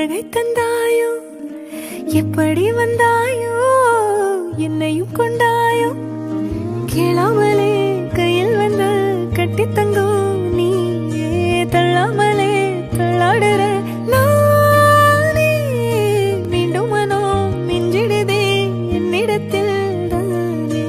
புன்னகை தந்தாயோ, எப்படி வந்தாயோ, என்னையும் கொண்டாயோ, கேளாமலே கையில் வந்து கட்டி தங்கோ, நீயே தள்ளாமலே தள்ளாடுற நானே, மீண்டும் மனோ மிஞ்சிடுதே என்னிடத்தில் தானே.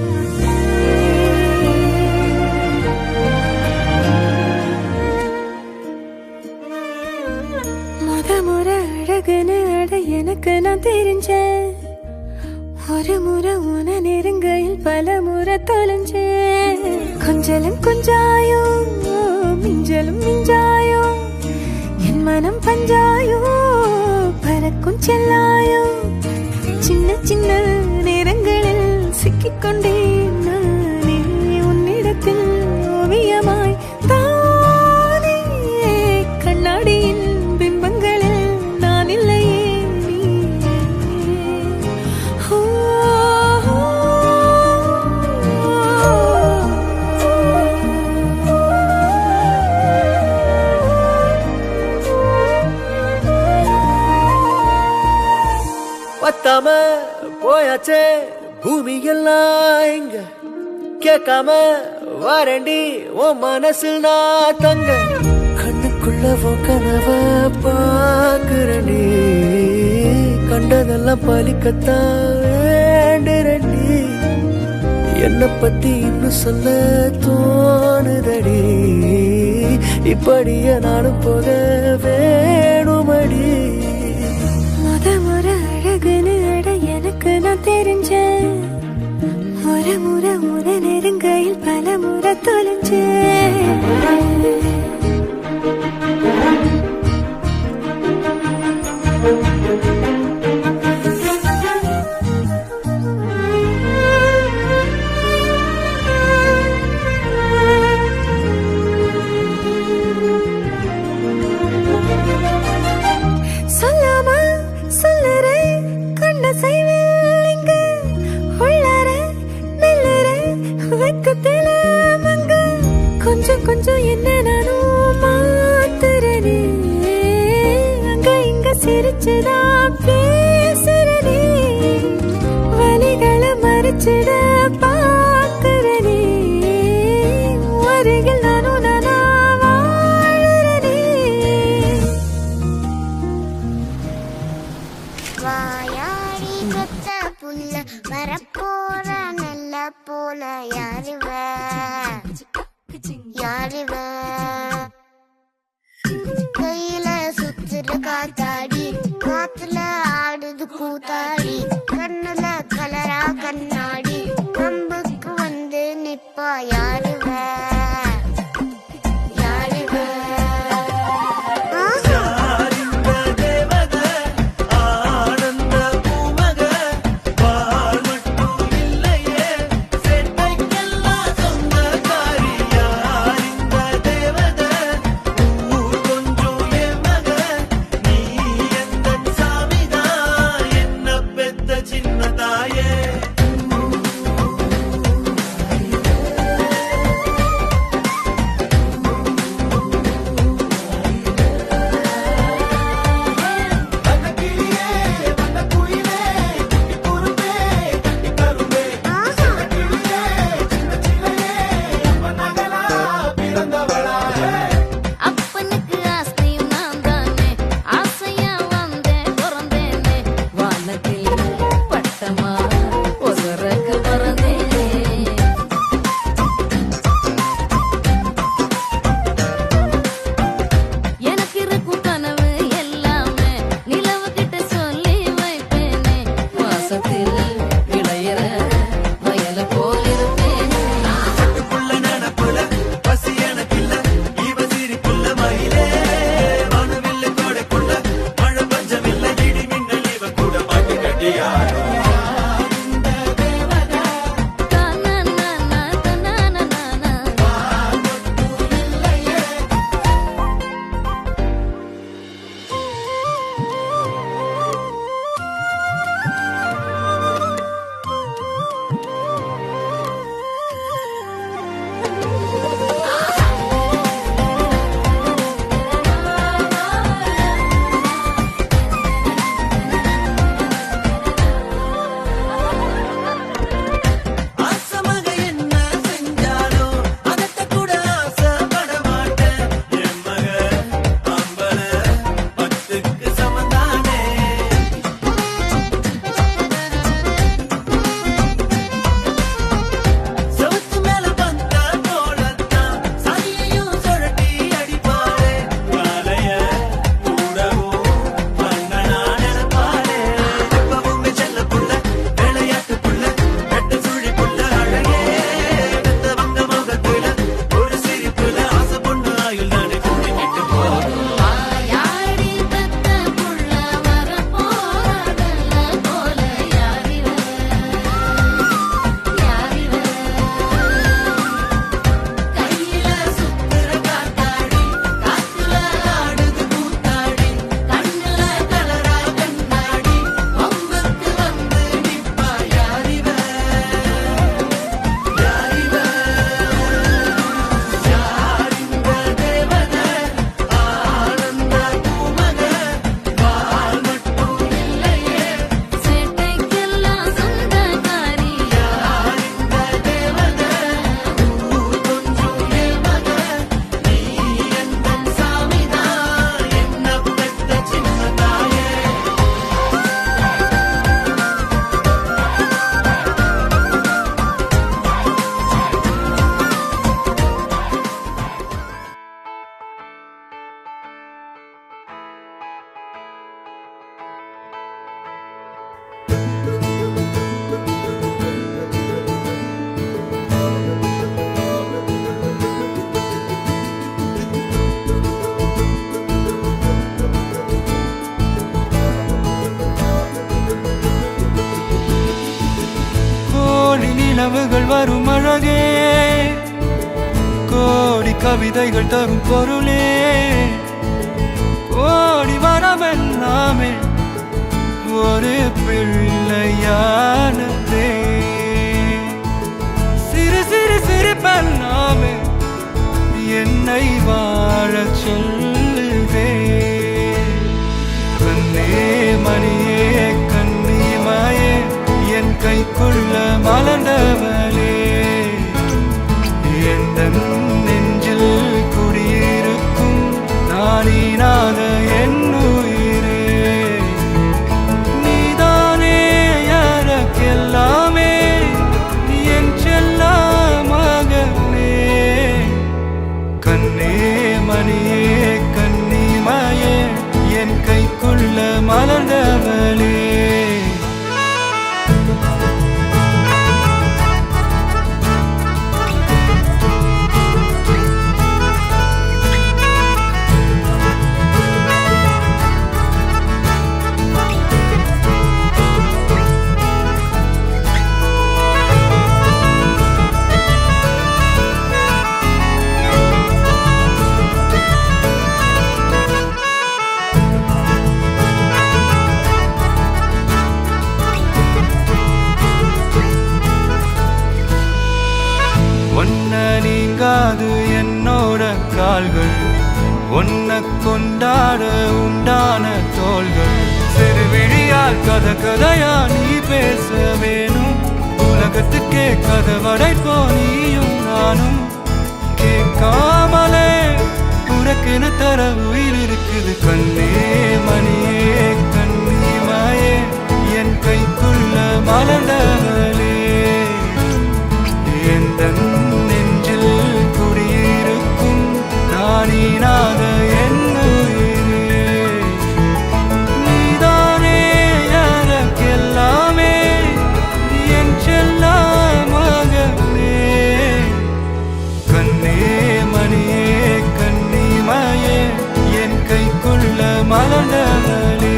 முறை அழகுன்னு அட எனக்கு நான் தெரிஞ்சேன், ஒரு முறை உன நெருங்கையில் பல முறை தொலைஞ்சேன். கொஞ்சலும் கொஞ்சாயோ, மிஞ்சலும் மிஞ்சாயோ, என் மனம் பஞ்சாயோ, பறக்கும் செல்லாயோ, சின்ன சின்ன நேரங்களில் சிக்கிக்கொண்டேன் நானே உன்னிடத்தில் ஓவியமாய் தானே. கண்ணாடியின் பிம்பங்களில் நான் இல்லையே பத்தாம போயாச்சே பூமி எல்லாம் இங்க, கேட்காம வாரண்டி உன் மனசில் நான் தங்க. கண்ணுக்குள்ள உன் கனவ பாக்குறண்டி, கண்டதெல்லாம் பலிக்கத்தான் வேண்டுறண்டி. என்னை பத்தி இன்னும் சொல்ல தோணுதடி, இப்படியே நானும் போக வேணுமடி. முறை அழகுன்னு அட எனக்கு நான் தெரிஞ்சேன், ஒரு முறை உன நெருங்கையில் பல முறை தொலைஞ்சேன். சொல்லாம சொல்லறே கண்ண செய்வேன் இங்க, உள்ளார மெல்லற வெக்கத்தில மங்க, கொஞ்சம் கொஞ்சம் என்ன நானும் மாத்துறனே, அங்க இங்க சிரிச்சுதா பேசுறனே, வலிகளை மறைச்சிட பாக்குறனே, அருகில் நானும் நானா வாழறனே. வாயாடி பெத்த புள்ள வரப்போற நல்ல போல யாருவ யாருவ, கையில சுத்துற காத்தாடி, காத்துல ஆடுது கூத்தாடி, கண்ணுல கலரா கண்ணாடி, கம்புக்கு வந்து நிப்பா யாருவ யாருவ. கனவுகள் வரும் அழகே, கோடி கவிதைகள் தரும் பொருளே, கோடி வரமெல்லாமே ஒரு பிள்ளையானதே. சிறு சிறு சிரிப்பெல்லாமே என்னை வாழச் சொல்லுதே. கண்ணே மணியே கண்ணிமாயே என் கைக்குள்ள மலர்ந்தவளே, எந்த நெஞ்சில் குடியிருக்கும் நானீனாத என் உயிரே. நீதானே எனக்கெல்லாமே, என் செல்ல மகனே. கண்ணே மணியே கண்ணிமாயே என் கைக்குள்ள மலர்ந்தவளே. ஒன்ன நீங்காது என்னோட கால்கள், ஒன்ன கொண்டாட உண்டான தோள்கள். சிறு விழியால் கதை கதையா நீ பேச வேணும், உலகத்துக்கே கதை வடைப்போ நீயும் நானும். கேட்காமலே உனக்கென தர உயிர் இருக்குது. கண்ணே மணியே கண்ணிமாயே என் கைக்குள்ள மலர்ந்தவளே, எந்த நெஞ்சில் குடியிருக்கும் நானீனாத என் உயிரே. நீதானே எனக்கெல்லாமே, என் செல்ல மகனே. கண்ணே மணியே கண்ணிமாயே என் கைக்குள்ள மலர்ந்தவளே.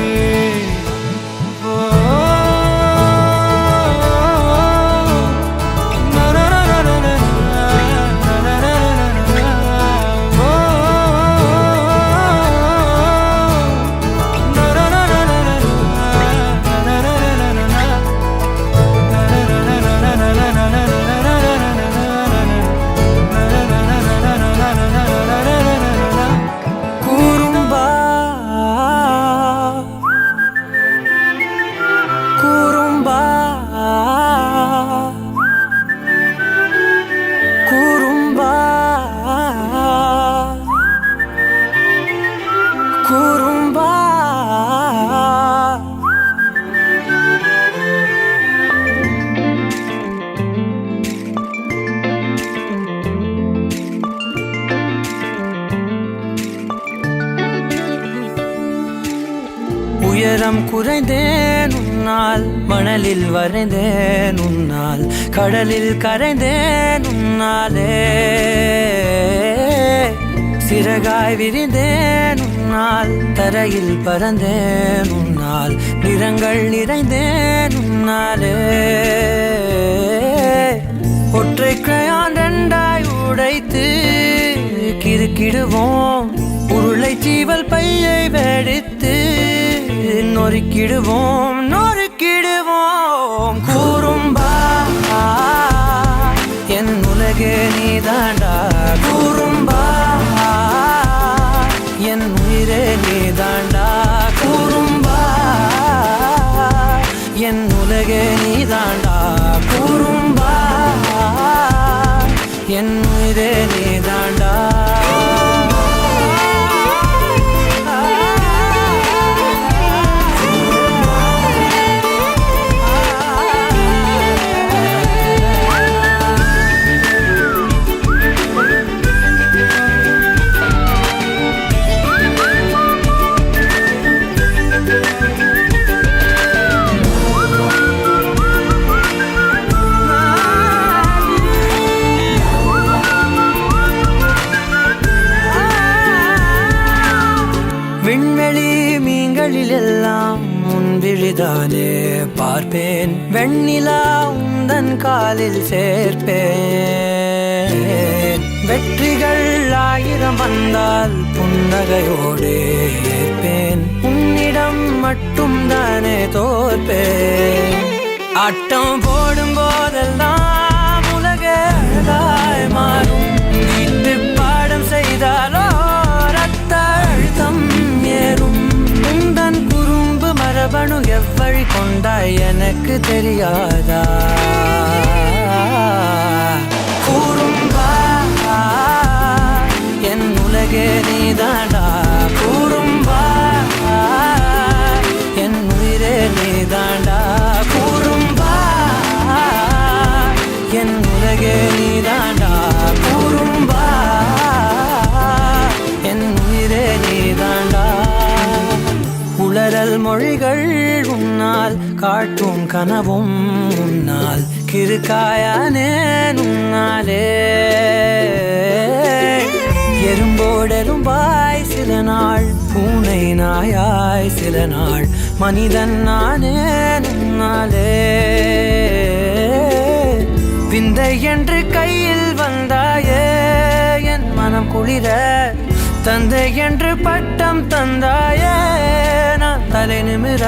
உயரம் குறைந்தேன் உன்னால், மணலில் வரைந்தேன் உன்னால், கடலில் கரைந்தேன் உன்னாலே. சிறகாய் விரிந்தேன் உன்னால், தரையில் பறந்தேன் உன்னால், நிறங்கள் நிறைந்தேன் உன்னாலே. ஒற்றை கிரையான் ரெண்டாய் உடைத்து கிறுக்கிடுவோம், உருளை சீவல் பையை வெடித்து நொறுக்கிடுவோம் நொறுக்கிடுவோம். கூறும்பா என் உலகே நீதாண்டா, கூறும்பா என் உயிரே நீதாண்டா, கூறும்பா என் உலகே நீதாண்டா, கூறும்பா என் உயிரே நீதாண்டா. உன் விழிதானே பார்ப்பேன், வெண்ணிலா உந்தன் காலில் சேர்ப்பேன். வெற்றிகள் 1000 வந்தால் புன்னகையோடே ஏற்பேன், உன்னிடம் மட்டும் தானே தோற்பேன். ஆட்டம் போடும் போதெல்லாம் உலகே அழகாய் மாறும், வீட்டு பாடம் செய்தாலோ ரத்த அழுத்தம் ஏறும். உந்தன் குறும்பு மரபணு எவ்வழி கொண்டாய் எனக்கு தெரியாதா? கூறும்பா என் உலகே நீதாண்டா, கூறும்பா என் உயிரே நீதாண்டா, கூறும்பா என் உலகே நீதாண்டா, கூறும்பா என் உயிரே நீதாண்டா. உளறல் மொழிகள் உன்னால், காட்டும் கனவும் உன்னால், கிறுக்காயானே உன்னாலே. எறும்போடெரும்பாய் சில நாள், பூனை நாயாய் சில நாள், மனிதன் நானே உன்னாலே. விந்தை என்று கையில் வந்தாயே என் மனம் குளிர, தந்தை என்று பட்டம் தந்தாயே நான் தலை நிமிர